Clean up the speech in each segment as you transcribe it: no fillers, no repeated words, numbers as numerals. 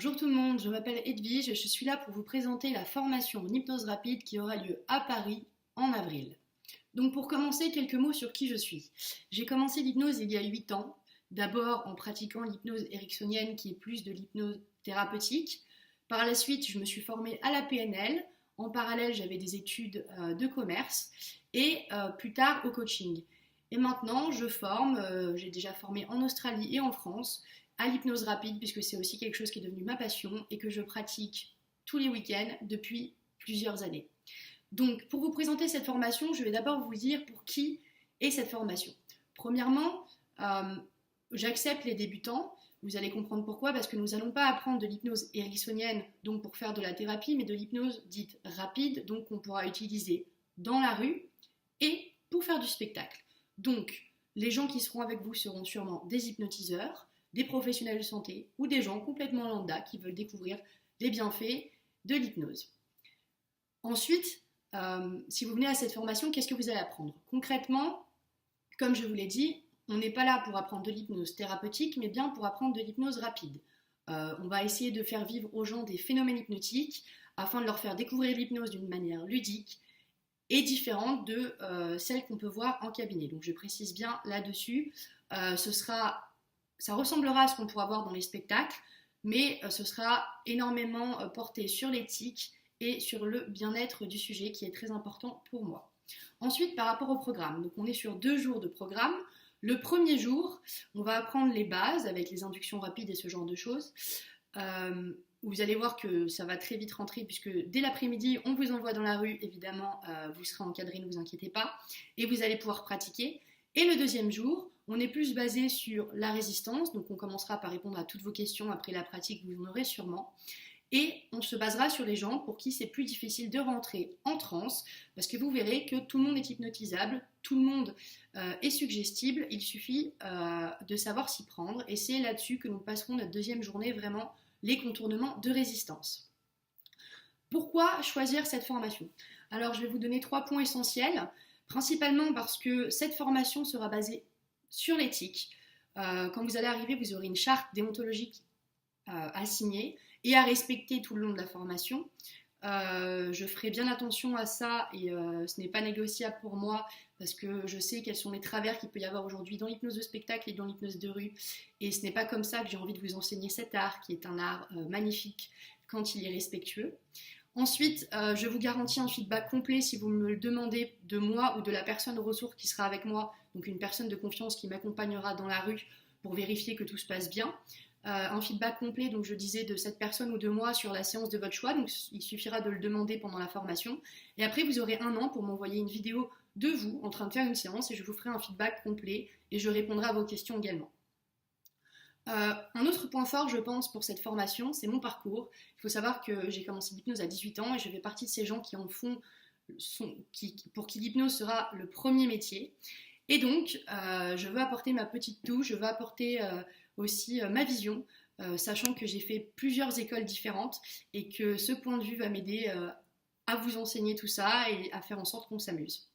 Bonjour tout le monde, je m'appelle Edwige et je suis là pour vous présenter la formation en hypnose rapide qui aura lieu à Paris en avril. Donc pour commencer, quelques mots sur qui je suis. J'ai commencé l'hypnose il y a 8 ans, d'abord en pratiquant l'hypnose ericksonienne qui est plus de l'hypnose thérapeutique. Par la suite, je me suis formée à la PNL. En parallèle, j'avais des études de commerce et plus tard au coaching. Et maintenant, je forme, j'ai déjà formé en Australie et en France, à l'hypnose rapide, puisque c'est aussi quelque chose qui est devenu ma passion et que je pratique tous les week-ends depuis plusieurs années. Donc, pour vous présenter cette formation, je vais d'abord vous dire pour qui est cette formation. Premièrement, j'accepte les débutants. Vous allez comprendre pourquoi, parce que nous n'allons pas apprendre de l'hypnose ericksonienne, donc pour faire de la thérapie, mais de l'hypnose dite rapide, donc qu'on pourra utiliser dans la rue et pour faire du spectacle. Donc, les gens qui seront avec vous seront sûrement des hypnotiseurs, des professionnels de santé ou des gens complètement lambda qui veulent découvrir les bienfaits de l'hypnose. Ensuite, si vous venez à cette formation, qu'est-ce que vous allez apprendre? Concrètement, comme je vous l'ai dit, on n'est pas là pour apprendre de l'hypnose thérapeutique, mais bien pour apprendre de l'hypnose rapide. On va essayer de faire vivre aux gens des phénomènes hypnotiques afin de leur faire découvrir l'hypnose d'une manière ludique et différente de celle qu'on peut voir en cabinet. Donc je précise bien là-dessus, ça ressemblera à ce qu'on pourra voir dans les spectacles, mais ce sera énormément porté sur l'éthique et sur le bien-être du sujet qui est très important pour moi. Ensuite, par rapport au programme, donc on est sur 2 jours de programme. Le premier jour, on va apprendre les bases avec les inductions rapides et ce genre de choses. Vous allez voir que ça va très vite rentrer puisque dès l'après-midi, on vous envoie dans la rue, évidemment, vous serez encadré, ne vous inquiétez pas, et vous allez pouvoir pratiquer. Et le deuxième jour, on est plus basé sur la résistance, donc on commencera par répondre à toutes vos questions après la pratique, vous en aurez sûrement. Et on se basera sur les gens pour qui c'est plus difficile de rentrer en transe, parce que vous verrez que tout le monde est hypnotisable, tout le monde est suggestible, il suffit de savoir s'y prendre, et c'est là-dessus que nous passerons notre deuxième journée, vraiment les contournements de résistance. Pourquoi choisir cette formation? Alors je vais vous donner 3 points essentiels, principalement parce que cette formation sera basée sur l'éthique. Quand vous allez arriver, vous aurez une charte déontologique à signer et à respecter tout le long de la formation. Je ferai bien attention à ça et ce n'est pas négociable pour moi parce que je sais quels sont les travers qu'il peut y avoir aujourd'hui dans l'hypnose de spectacle et dans l'hypnose de rue, et ce n'est pas comme ça que j'ai envie de vous enseigner cet art qui est un art magnifique quand il est respectueux. Ensuite, je vous garantis un feedback complet si vous me le demandez de moi ou de la personne ressource qui sera avec moi, donc une personne de confiance qui m'accompagnera dans la rue pour vérifier que tout se passe bien. Un feedback complet, donc je disais, de cette personne ou de moi sur la séance de votre choix, donc il suffira de le demander pendant la formation. Et après, vous aurez 1 an pour m'envoyer une vidéo de vous en train de faire une séance et je vous ferai un feedback complet et je répondrai à vos questions également. Un autre point fort, je pense, pour cette formation, c'est mon parcours. Il faut savoir que j'ai commencé l'hypnose à 18 ans et je fais partie de ces gens qui en font, pour qui l'hypnose sera le premier métier. Et donc, je veux apporter ma petite touche, je veux apporter aussi ma vision, sachant que j'ai fait plusieurs écoles différentes et que ce point de vue va m'aider à vous enseigner tout ça et à faire en sorte qu'on s'amuse.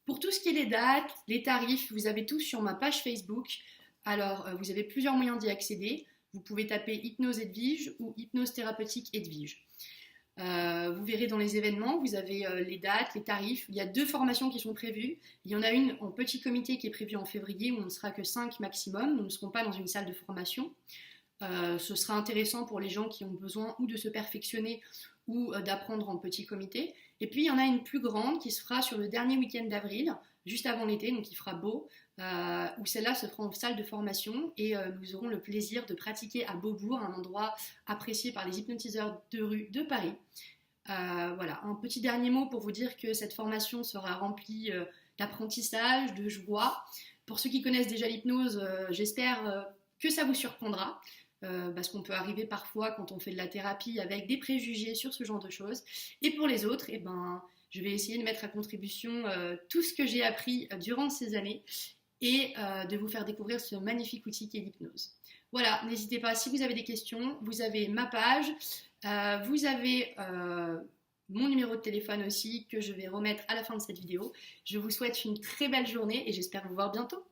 Pour tout ce qui est les dates, les tarifs, vous avez tout sur ma page Facebook. Alors, vous avez plusieurs moyens d'y accéder. Vous pouvez taper Hypnose Edwige ou Hypnose Thérapeutique Edwige. Vous verrez dans les événements, vous avez les dates, les tarifs. Il y a 2 formations qui sont prévues. Il y en a une en petit comité qui est prévue en février où on ne sera que 5 maximum. Nous ne serons pas dans une salle de formation. Ce sera intéressant pour les gens qui ont besoin ou de se perfectionner ou d'apprendre en petit comité. Et puis il y en a une plus grande qui se fera sur le dernier week-end d'avril, juste avant l'été, donc il fera beau, où celle-là se fera en salle de formation et nous aurons le plaisir de pratiquer à Beaubourg, un endroit apprécié par les hypnotiseurs de rue de Paris. Voilà, un petit dernier mot pour vous dire que cette formation sera remplie d'apprentissage, de joie. Pour ceux qui connaissent déjà l'hypnose, j'espère que ça vous surprendra. Parce qu'on peut arriver parfois quand on fait de la thérapie avec des préjugés sur ce genre de choses. Et pour les autres, eh ben, je vais essayer de mettre à contribution tout ce que j'ai appris durant ces années et de vous faire découvrir ce magnifique outil qui est l'hypnose. Voilà, n'hésitez pas, si vous avez des questions, vous avez ma page, vous avez mon numéro de téléphone aussi que je vais remettre à la fin de cette vidéo. Je vous souhaite une très belle journée et j'espère vous voir bientôt.